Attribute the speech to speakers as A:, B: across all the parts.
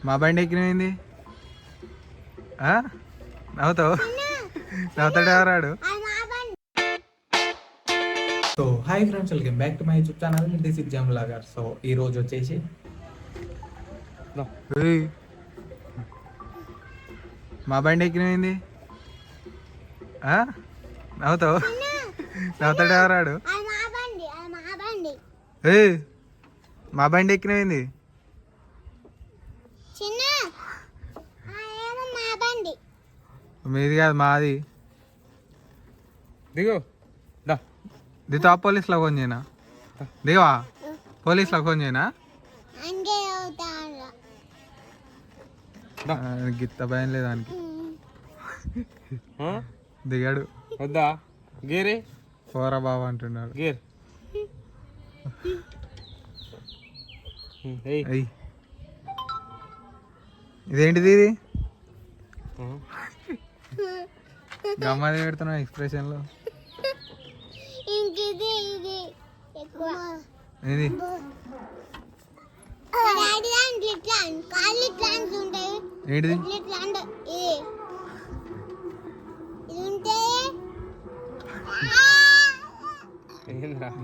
A: మా బండి ఎక్కినైంది నవ్వుతావు నవ్వుతాడు ఎవరాడు. So hi friends, welcome back to my YouTube channel. This is Jam Logger. So ఈరోజు వచ్చేసి మా బండి ఎక్కినైంది నవ్వుతావు నవ్వుతాడు ఎవరాడు. మా బండి ఎక్కినైంది మీది కాదు మాది.
B: దిగు
A: దితో పోలీసులో ఫోన్ చేయనా? దిగవా పోలీసులో ఫోన్ చేయనా? గిత్త భయం లేదానికి దిగాడు.
B: వద్దా గేరే
A: పోరా బాబు అంటున్నాడు.
B: గేర్
A: ఇదేంటిది? ఇది గమ్మది పెడుతున్నావు ఎక్స్ప్రెషన్ లో. ఇది ఏంటిది?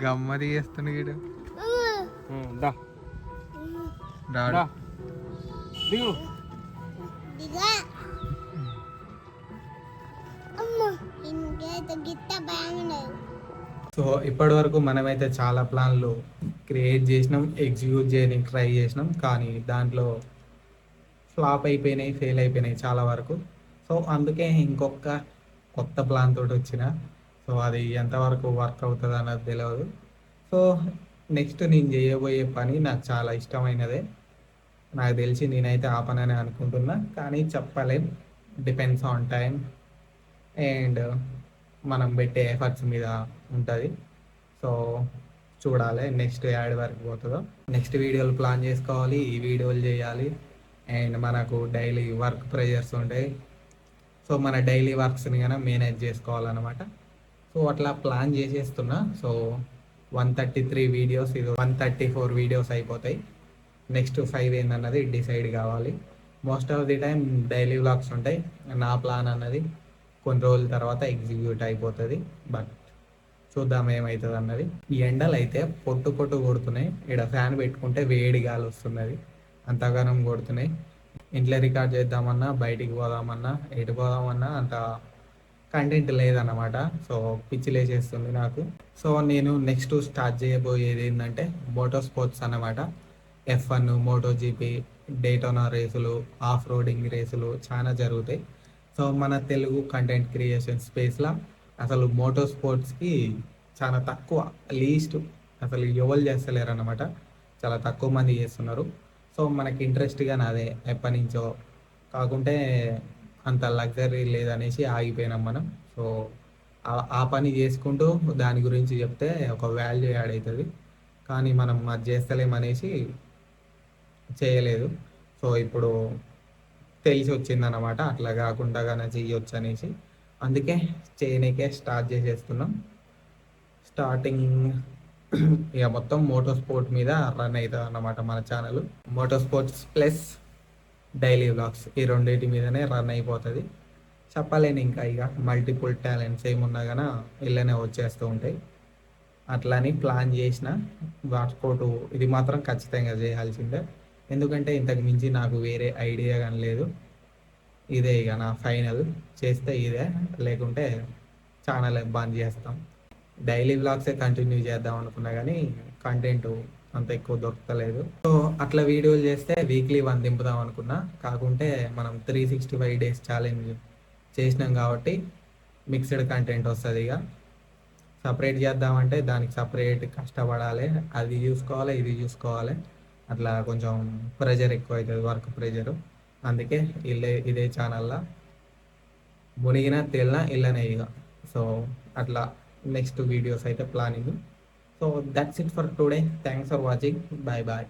A: గమ్మది చేస్తుండే గీడు.
B: దిగు
A: సో ఇప్పటి వరకు మనమైతే చాలా ప్లాన్లు క్రియేట్ చేసినాం, ఎగ్జిక్యూట్ చేయడానికి ట్రై చేసినాం, కానీ దాంట్లో ఫ్లాప్ అయిపోయినాయి, ఫెయిల్ అయిపోయినాయి చాలా వరకు. సో అందుకే ఇంకొక కొత్త ప్లాన్ తోటి వచ్చిన. సో అది ఎంతవరకు వర్క్ అవుతుంది అన్నది తెలియదు. సో నెక్స్ట్ నేను చేయబోయే పని నాకు చాలా ఇష్టమైనదే. నాకు తెలిసి నేనైతే ఆ పని అని అనుకుంటున్నా, కానీ చెప్పలేం. డిపెండ్స్ ఆన్ టైం అండ్ మనం పెట్టే ఎఫర్ట్స్ మీద ఉంటుంది. సో చూడాలి నెక్స్ట్ యాడ్ వరకు పోతుందో. నెక్స్ట్ వీడియోలు ప్లాన్ చేసుకోవాలి, ఈ వీడియోలు చేయాలి. అండ్ మనకు డైలీ వర్క్ ప్రెజర్స్ ఉంటాయి. సో మన డైలీ వర్క్స్ని కానీ మేనేజ్ చేసుకోవాలన్నమాట. సో అట్లా ప్లాన్ చేసేస్తున్నా. సో 133 వీడియోస్, ఇది 134 వీడియోస్ అయిపోతాయి. నెక్స్ట్ 5 ఏందన్నది డిసైడ్ కావాలి. Most of the time daily vlogs ఉంటాయి. నా ప్లాన్ అన్నది కొన్ని రోజుల తర్వాత ఎగ్జిక్యూట్ అయిపోతుంది. బట్ చూద్దాం ఏమవుతుంది అన్నది. ఈ ఎండలు అయితే పొట్టు కొడుతున్నాయి. ఇక్కడ ఫ్యాన్ పెట్టుకుంటే వేడి గాలి వస్తున్నది, అంతగానం కొడుతున్నాయి. ఇంట్లో రికార్డ్ చేద్దామన్నా, బయటికి పోదామన్నా, ఎటు పోదామన్నా అంత కంటెంట్ లేదన్నమాట. సో పిచ్చి లేచేస్తుంది నాకు. సో నేను నెక్స్ట్ స్టార్ట్ చేయబోయేది ఏంటంటే మోటో స్పోర్ట్స్ అన్నమాట. F1, MotoGP, డేటోనా రేసులు, ఆఫ్ రోడింగ్ రేసులు చాలా జరుగుతాయి. సో మన తెలుగు కంటెంట్ క్రియేషన్ స్పేస్లో అసలు మోటో స్పోర్ట్స్కి చాలా తక్కువ, లీస్ట్ అసలు ఎవరు చేస్తలేరు అన్నమాట. చాలా తక్కువ మంది చేస్తున్నారు. సో మనకి ఇంట్రెస్ట్గా అదే ఎప్పటి నుంచో, కాకుంటే అంత లగ్జరీ లేదనేసి ఆగిపోయినాం మనం. సో ఆ పని చేసుకుంటూ దాని గురించి చెప్తే ఒక వాల్యూ యాడ్ అవుతుంది, కానీ మనం అది చేస్తలేమనేసి చేయలేదు. సో ఇప్పుడు తెలిసి వచ్చిందన్నమాట, అట్లా కాకుండా కానీ చేయొచ్చు అనేసి. అందుకే చేయనికే స్టార్ట్ చేసేస్తున్నాం. స్టార్టింగ్ ఇక మొత్తం మోటో స్పోర్ట్ మీద రన్ అవుతుంది అన్నమాట మన channel. Moto sports plus daily vlogs, ఈ రెండింటి మీదనే రన్ అయిపోతుంది. చెప్పలేను ఇంకా. ఇక మల్టిపుల్ టాలెంట్స్ ఏమున్నా కానీ ఇళ్ళనే వచ్చేస్తూ ఉంటాయి. అట్లని ప్లాన్ చేసిన వర్కౌట్ ఇది మాత్రం ఖచ్చితంగా చేయాల్సిందే. ఎందుకంటే ఇంతకు మించి నాకు వేరే ఐడియా కానీ లేదు. ఇదే ఇక నా ఫైనల్. చేస్తే ఇదే, లేకుంటే ఛానల్ బంద్ చేస్తాం. డైలీ వ్లాగ్సే కంటిన్యూ చేద్దాం అనుకున్నా, కానీ కంటెంట్ అంత ఎక్కువ దొరకలేదు. సో అట్లా వీడియోలు చేస్తే వీక్లీ 1 దింపుదాం అనుకున్నా, కాకుంటే మనం 365 డేస్ ఛాలెంజ్ చేసినాం కాబట్టి మిక్స్డ్ కంటెంట్ వస్తుంది. ఇక సపరేట్ చేద్దామంటే దానికి సపరేట్ కష్టపడాలి, అది చూసుకోవాలి, ఇది చూసుకోవాలి. అట్లా కొంచెం ప్రెజర్ ఎక్కువ అవుతుంది, వర్క్ ప్రెజరు. అందుకే ఇదే ఛానల్లో మునిగిన తేలిన ఇళ్ళనే ఇక. సో అట్లా నెక్స్ట్ వీడియోస్ అయితే planning. So that's it for today. Thanks for watching. Bye bye.